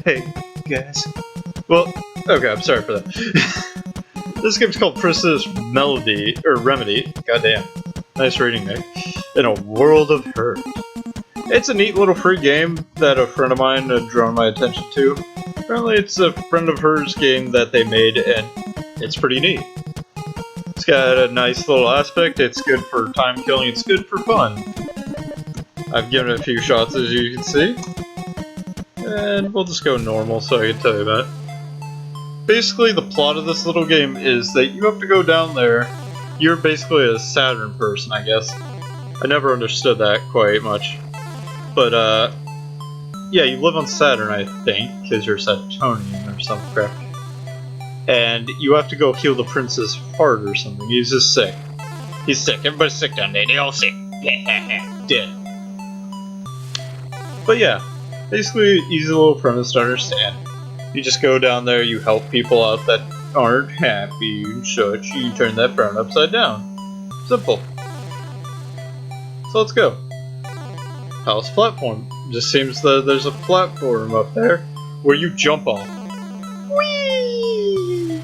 Hey, guys. Well, okay, I'm sorry for that. This game's called Princess Melody, or Remedy. Goddamn. Nice reading there. In a World of Hurt. It's a neat little free game that a friend of mine had drawn my attention to. Apparently it's a friend of hers game that they made, and it's pretty neat. It's got a nice little aspect, it's good for time killing, it's good for fun. I've given it a few shots as you can see. And we'll just go normal so I can tell you about it. Basically the plot of this little game is that you have to go down there. You're basically a Saturn person, I guess. I never understood that quite much. But, yeah, you live on Saturn, I think, because you're Saturnian or some crap. And you have to go heal the prince's heart or something. He's just sick. He's sick. Everybody's sick down there. They all sick. Dead. But yeah, basically, easy little premise to understand. You just go down there, you help people out that aren't happy and such. You turn that frown upside down. Simple. So let's go. House platform. Just seems that there's a platform up there where you jump on. Whee!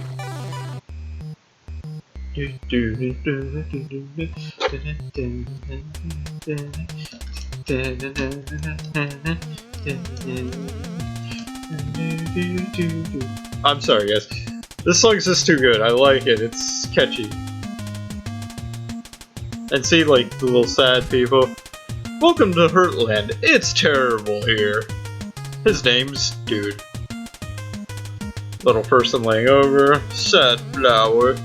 I'm sorry, guys. This song's just too good. I like it. It's catchy. And see, like, the little sad people. Welcome to Hurtland. It's terrible here. His name's Dude. Little person laying over. Sad flower.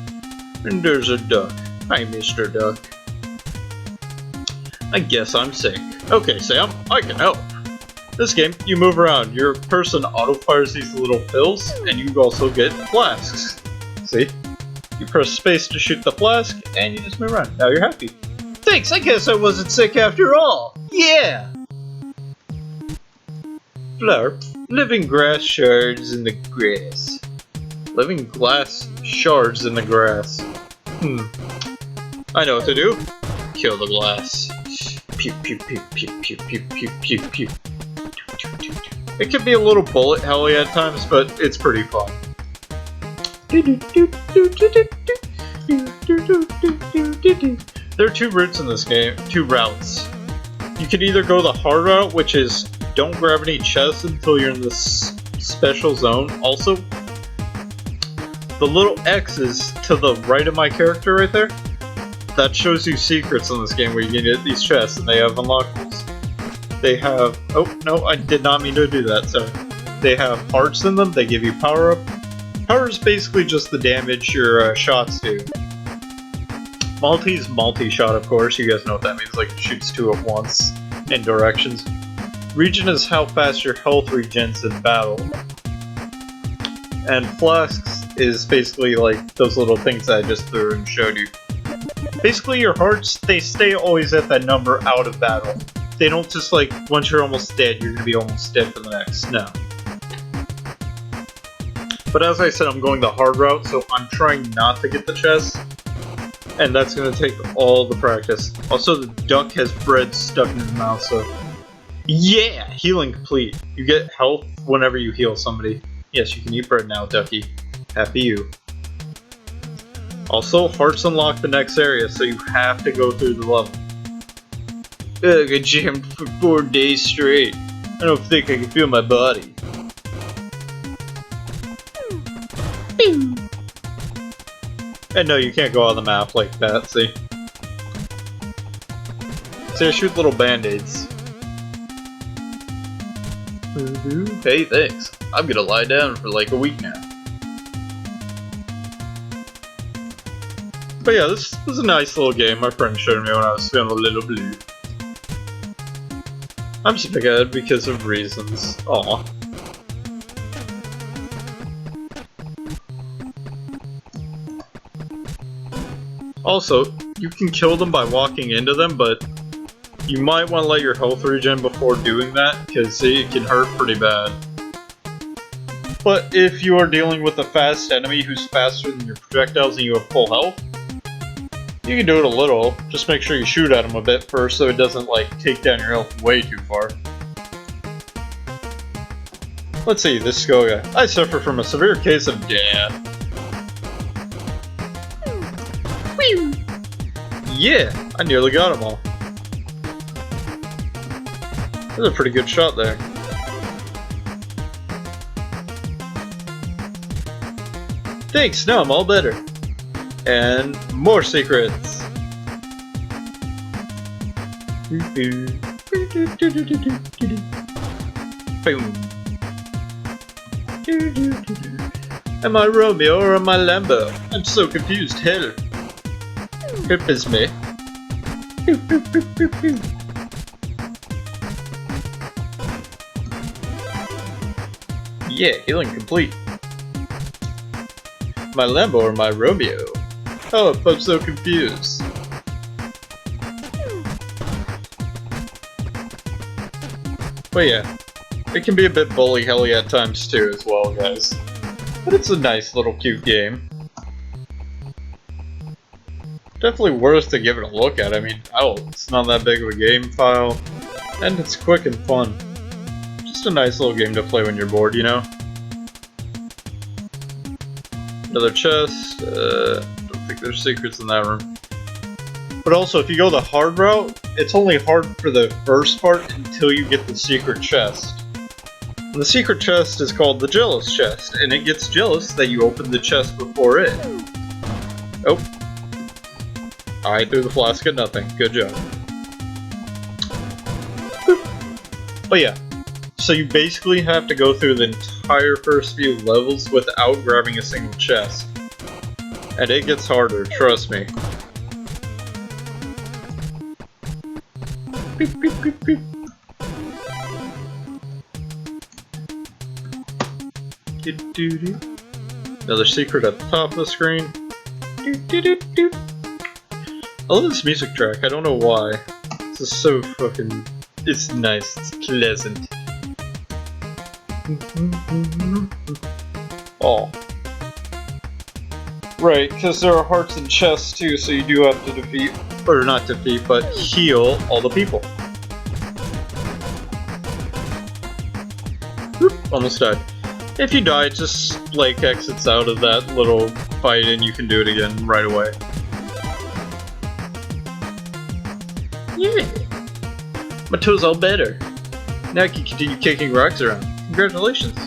And there's a duck. Hi, Mr. Duck. I guess I'm sick. Okay, Sam, I can help. This game, you move around. Your person auto-fires these little pills, and you also get flasks. See? You press space to shoot the flask, and you just move around. Now you're happy. Thanks, I guess I wasn't sick after all! Yeah! Flower. Living grass shards in the grass. Living glass shards in the grass. I know what to do. Kill the glass. Pew pew pew pew pew pew pew pew pew. It can be a little bullet helly at times, but it's pretty fun. There are two routes in this game, two routes. You can either go the hard route, which is don't grab any chests until you're in this special zone. Also, the little X is to the right of my character right there. That shows you secrets in this game where you can get these chests, and they have unlockables. They have, oh no, I did not mean to do that, sorry. They have hearts in them, they give you power up. Power is basically just the damage your shots do. Multi's multi-shot, of course, you guys know what that means, like it shoots two at once in directions. Regen is how fast your health regens in battle. And flasks is basically like those little things that I just threw and showed you. Basically your hearts, they stay always at that number out of battle. They don't just like, once you're almost dead, you're gonna be almost dead for the next, no. But as I said, I'm going the hard route, so I'm trying not to get the chest. And that's gonna take all the practice. Also, the duck has bread stuck in his mouth, so... Yeah! Healing complete. You get health whenever you heal somebody. Yes, you can eat bread now, ducky. Happy you. Also, hearts unlock the next area, so you have to go through the level. Ugh, I jammed for 4 days straight. I don't think I can feel my body. And no, you can't go on the map like that, see? See, I shoot little band-aids. Hey, thanks. I'm gonna lie down for like a week now. But yeah, this was a nice little game my friend showed me when I was feeling a little blue. I'm just mad because of reasons. Aw. Also, you can kill them by walking into them, but you might want to let your health regen before doing that, because it can hurt pretty bad. But if you are dealing with a fast enemy who's faster than your projectiles and you have full health, You can do it a little, just make sure you shoot at him a bit first so it doesn't like take down your health way too far. Let's see, this skull guy. I suffer from a severe case of death. Whew. Yeah, I nearly got them all. That was a pretty good shot there. Thanks, now I'm all better. And more secrets. Boom. Am I Romeo or am I Lambo? I'm so confused, hell. Help is me. Yeah, healing complete. My Lambo or my Romeo? Oh, I'm so confused. But yeah, it can be a bit bully helly at times too as well, guys. But it's a nice little cute game. Definitely worth to give it a look at. I mean, it's not that big of a game file, and it's quick and fun. Just a nice little game to play when you're bored, you know? Another chest. Don't think there's secrets in that room. But also, if you go the hard route, it's only hard for the first part until you get the secret chest. And the secret chest is called the jealous chest, and it gets jealous that you opened the chest before it. Oh. I threw the flask at nothing. Good job. But yeah, so you basically have to go through the entire first few levels without grabbing a single chest. And it gets harder, trust me. Beep, beep, beep, beep. Another secret at the top of the screen. I love this music track, I don't know why. This is so fucking... It's nice, it's pleasant. Oh. Right, because there are hearts and chests too, so you do have to defeat, or not defeat, but heal all the people. Whoop, almost died. If you die, just like exits out of that little fight and you can do it again right away. Yeah! My toes all better. Now I can continue kicking rocks around. Congratulations.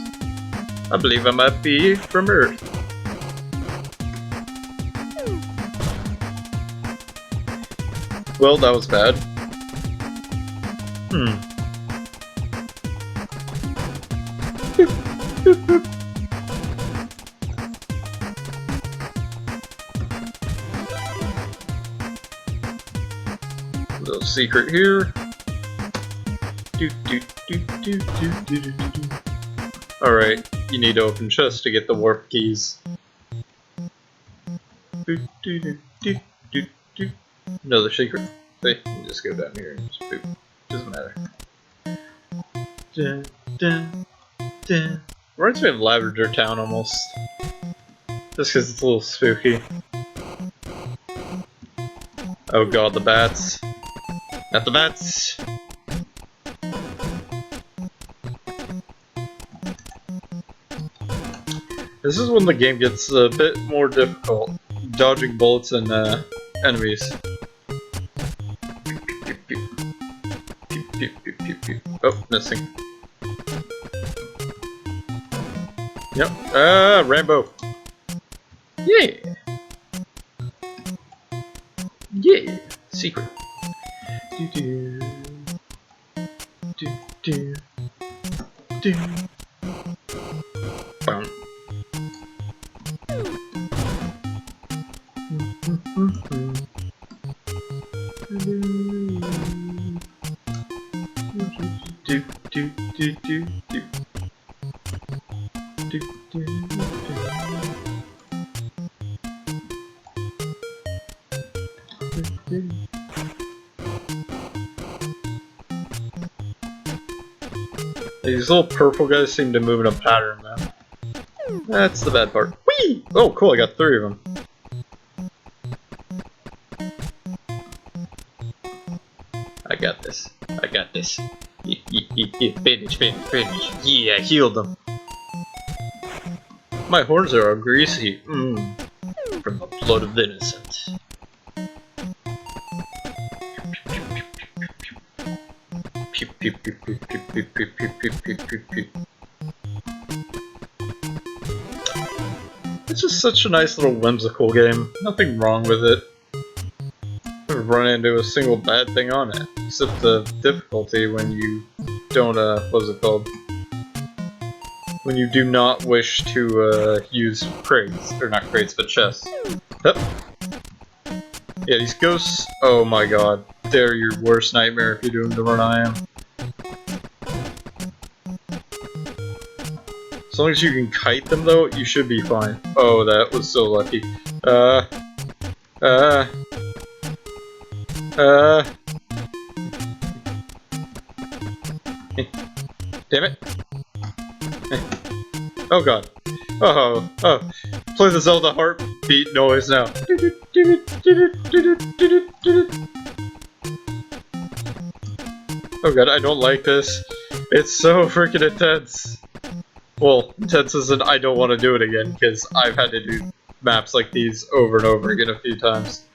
I believe I might be from Earth. Well, that was bad. Little secret here. Alright, you need to open chests to get the warp keys. Another secret. See, you can just go down here and just boop. Doesn't matter. Reminds me of Lavender Town almost. Just because it's a little spooky. Oh god, the bats. Not the bats! This is when the game gets a bit more difficult. Dodging bullets and enemies. Oh, missing. Yep. Rambo. Yeah. Yeah. Secret. Bum. These little purple guys seem to move in a pattern now. That's the bad part. Whee! Oh, cool, I got 3 of them. got this. I got this. Bandage, bandage, bandage. Yeah, I healed them. My horns are all greasy. From the blood of the innocent. It's just such a nice little whimsical game. Nothing wrong with it. I've run into a single bad thing on it, except the difficulty when you don't, what's it called? When you do not wish to, use crates. Or not crates, but chests. Yep. Yeah, these ghosts, oh my god. They're your worst nightmare if you're doing the run I am. As long as you can kite them though, you should be fine. Oh, that was so lucky. Damn it. Oh god. Oh. Play the Zelda heartbeat noise now. Oh god, I don't like this. It's so freaking intense. Well, intense as in I don't want to do it again, because I've had to do maps like these over and over again a few times.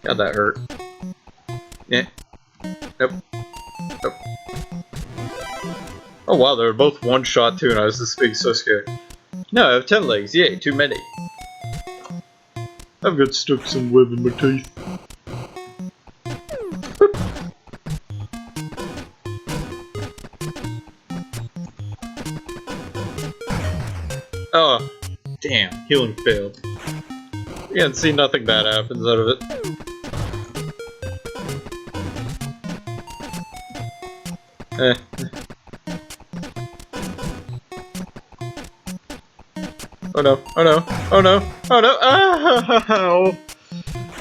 God, that hurt. Yeah. Nope. Oh wow, they were both one-shot too, and I was this big, so scared. No, I have 10 legs. Yay, too many. I've got stuck some web in my teeth. Oh, damn, healing failed. You can see nothing bad happens out of it. Oh no, oh no, oh no, oh no, oh!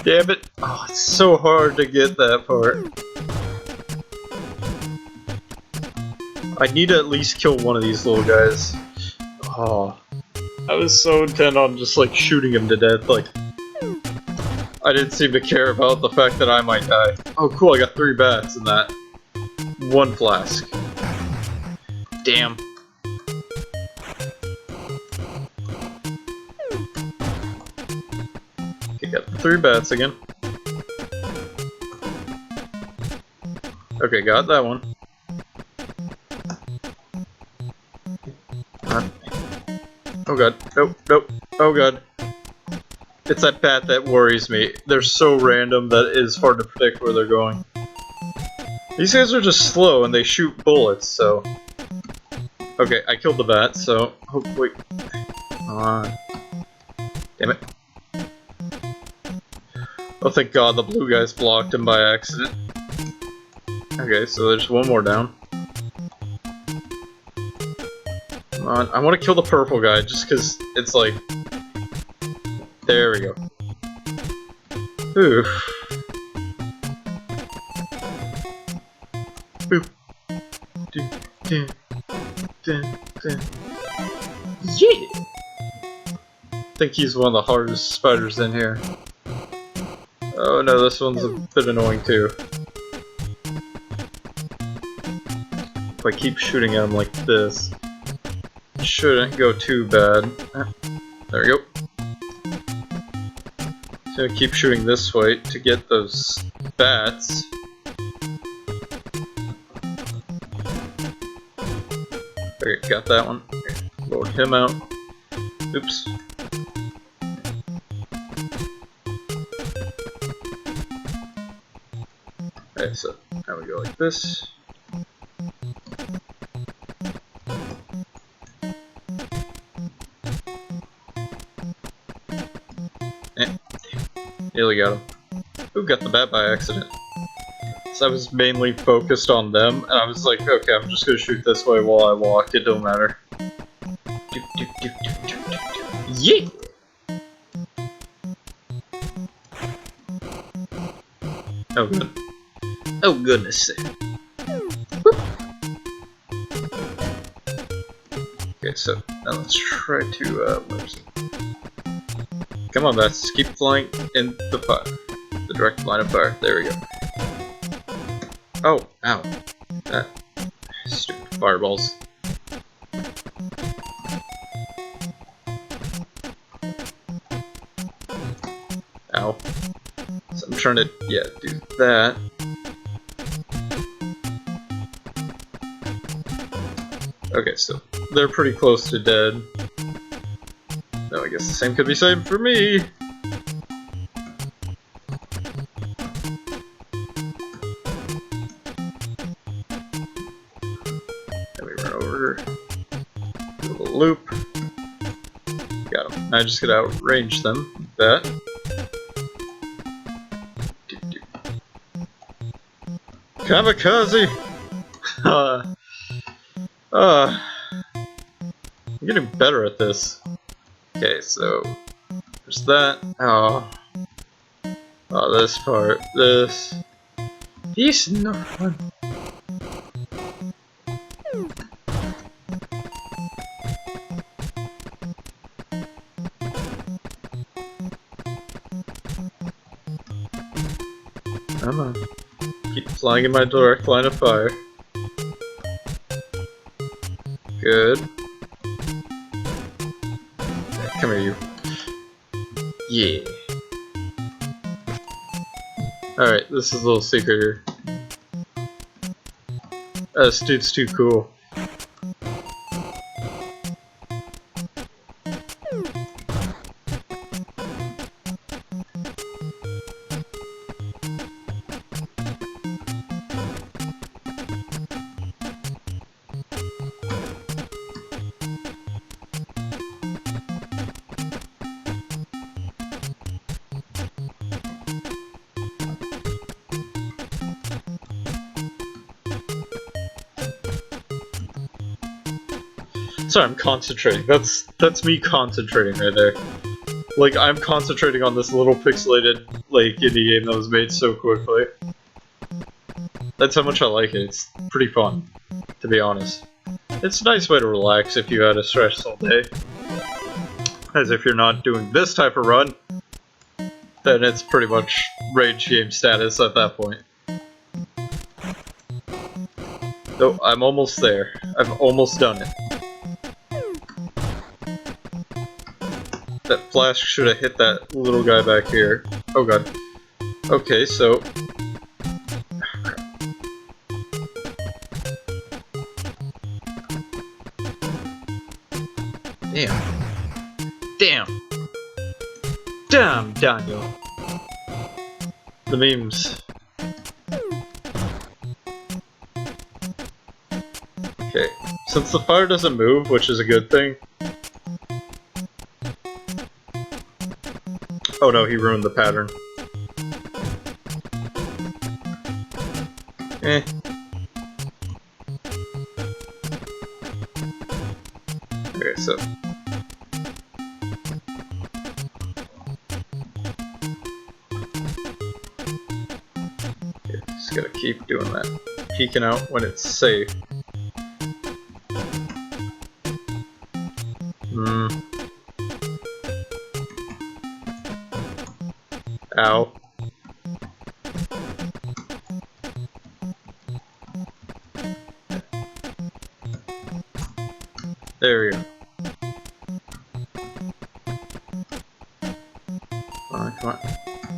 Damn it. Oh, it's so hard to get that part. I need to at least kill one of these little guys. Oh. I was so intent on just like shooting him to death, like I didn't seem to care about the fact that I might die. Oh cool, I got 3 bats in that. 1 flask. Damn. Okay, got 3 bats again. Okay, got that one. Oh god, nope, oh god. It's that bat that worries me. They're so random that it is hard to predict where they're going. These guys are just slow and they shoot bullets, so... Okay, I killed the bat, so... Oh, wait. Come on. Damn it. Oh, thank god the blue guys blocked him by accident. Okay, so there's one more down. Come on, I want to kill the purple guy just because it's like... There we go. Ooh. Boop. Yeah! I think he's one of the hardest spiders in here. Oh no, this one's a bit annoying too. If I keep shooting at him like this, it shouldn't go too bad. There we go. So I keep shooting this way to get those bats. Okay, got that one. Load him out. Oops. Okay, so now we go like this. Nearly got him. Who got the bat by accident? So I was mainly focused on them, and I was like, okay, I'm just gonna shoot this way while I walk, it don't matter. Yeah! Oh good. Oh goodness sake. Okay, so now let's try to, where's it? Come on, bats, keep flying in the fire. Direct line of fire. There we go. Oh, ow. That stupid fireballs. Ow. So I'm trying to, do that. Okay, so they're pretty close to dead. No, I guess the same could be said for me. Let me run over. Do a little loop. Got them. I just gotta outrange them with that. Kamikaze! I'm getting better at this. Okay, so there's that. Oh, this part. This is not fun. Come on. Keep flying in my direct line of fire. Good. Come here, you. Yeah. Alright, this is a little secret here. This dude's too cool. Sorry, I'm concentrating. That's me concentrating right there. Like, I'm concentrating on this little pixelated, like, indie game that was made so quickly. That's how much I like it. It's pretty fun, to be honest. It's a nice way to relax if you had a stressful day. As if you're not doing this type of run, then it's pretty much rage game status at that point. Though, I'm almost there. I've almost done it. That flash should have hit that little guy back here. Oh god. Okay, so... Damn. Damn! Damn, Daniel! The memes. Okay, since the fire doesn't move, which is a good thing... Oh no, he ruined the pattern. Eh. Okay, so... Okay, just gotta keep doing that. Peeking out when it's safe. Ow. There we go. Come on, come on.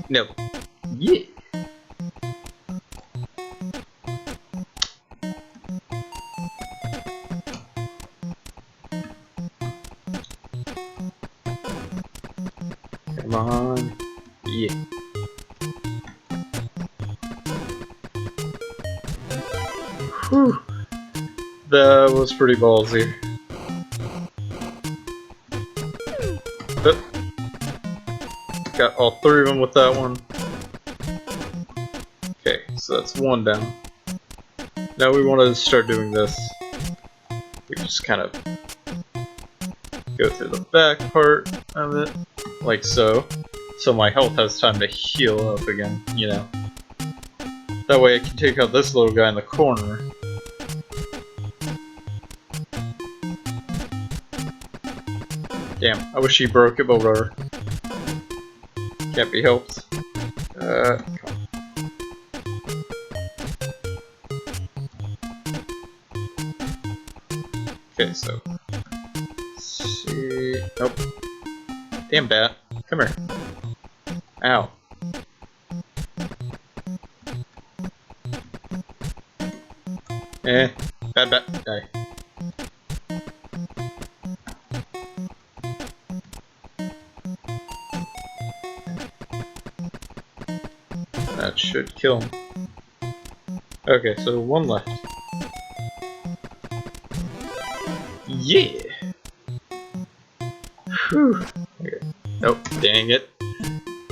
No. Yeah. Come on. Yeah. Whew. That was pretty ballsy. But got all three of them with that one. Okay, so that's one down. Now we want to start doing this. We just kind of go through the back part of it, like so. So my health has time to heal up again, you know. That way I can take out this little guy in the corner. Damn, I wish he broke it, but whatever. Can't be helped. Okay, so... Let's see... Nope. Damn bat. Come here. Ow. Bad bat. Die. That should kill him. Okay, so one left. Yeah! Whew. Okay. Nope, dang it.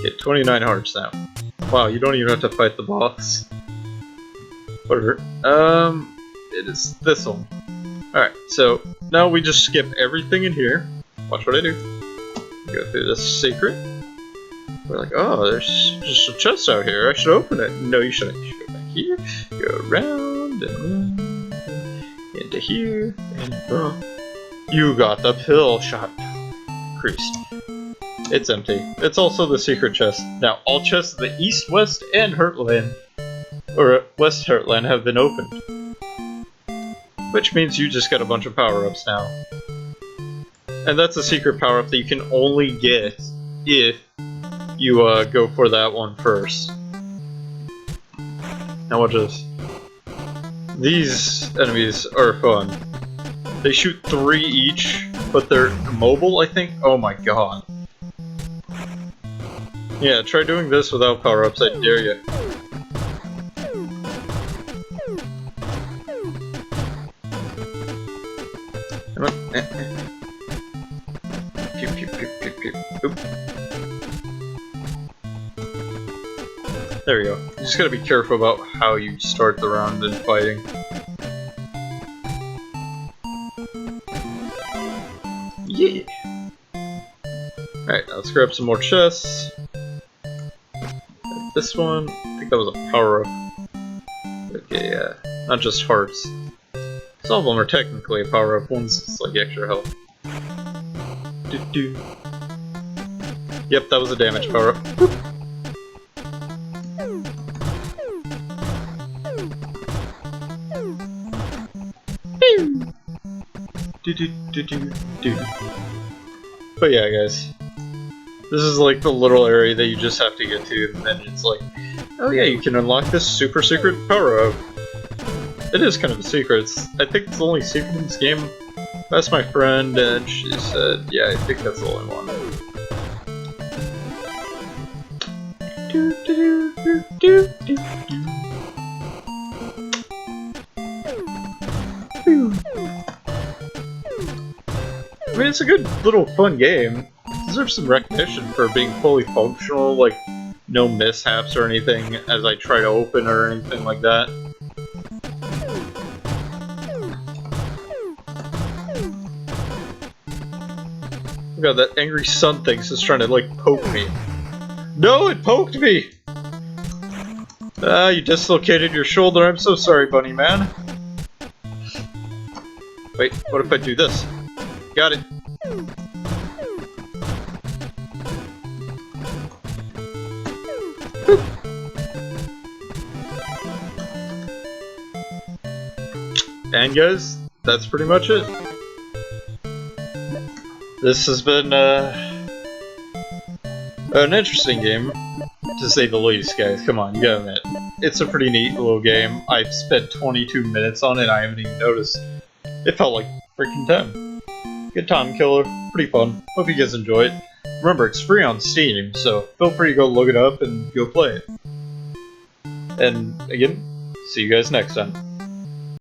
Get 29 hearts now. Wow, you don't even have to fight the boss. Whatever. It is this one. Alright, so now we just skip everything in here. Watch what I do. Go through this secret. We're like, oh, there's just a chest out here. I should open it. No, you shouldn't. You should go back here, go around, and into here, and you got the pill shot. Creased. It's empty. It's also the secret chest. Now, all chests in the East, West, and Heartland, or West Heartland, have been opened. Which means you just got a bunch of power-ups now. And that's a secret power-up that you can only get if you go for that one first. Now watch this. These enemies are fun. They shoot 3 each, but they're mobile, I think? Oh my god. Yeah, try doing this without power-ups, I dare you. Come on. Pew, pew, pew, pew, pew. Oop. There we go. You just gotta be careful about how you start the round in fighting. Yeah! Alright, let's grab some more chests. This one, I think that was a power-up. Okay, yeah. Not just hearts. Some of them are technically a power-up, one's just like extra health. Doo-doo. Yep, that was a damage power-up. But yeah, guys. This is like the little area that you just have to get to, and then it's like, oh yeah, you can unlock this super secret power-up. It is kind of a secret. I think it's the only secret in this game. I asked my friend, and she said, yeah, I think that's the only one. I mean, it's a good little fun game. It deserves some recognition for being fully functional, like no mishaps or anything as I try to open or anything like that. Oh god, that angry sun thing's just trying to like poke me. No, it poked me! Ah, you dislocated your shoulder. I'm so sorry, bunny man. Wait, what if I do this? Got it. Boop. And guys, that's pretty much it. This has been an interesting game, to say the least, guys. Come on, you gotta admit. It's a pretty neat little game. I've spent 22 minutes on it, I haven't even noticed. It felt like freaking 10. Good time killer, pretty fun. Hope you guys enjoy it. Remember, it's free on Steam, so feel free to go look it up and go play it. And again, see you guys next time.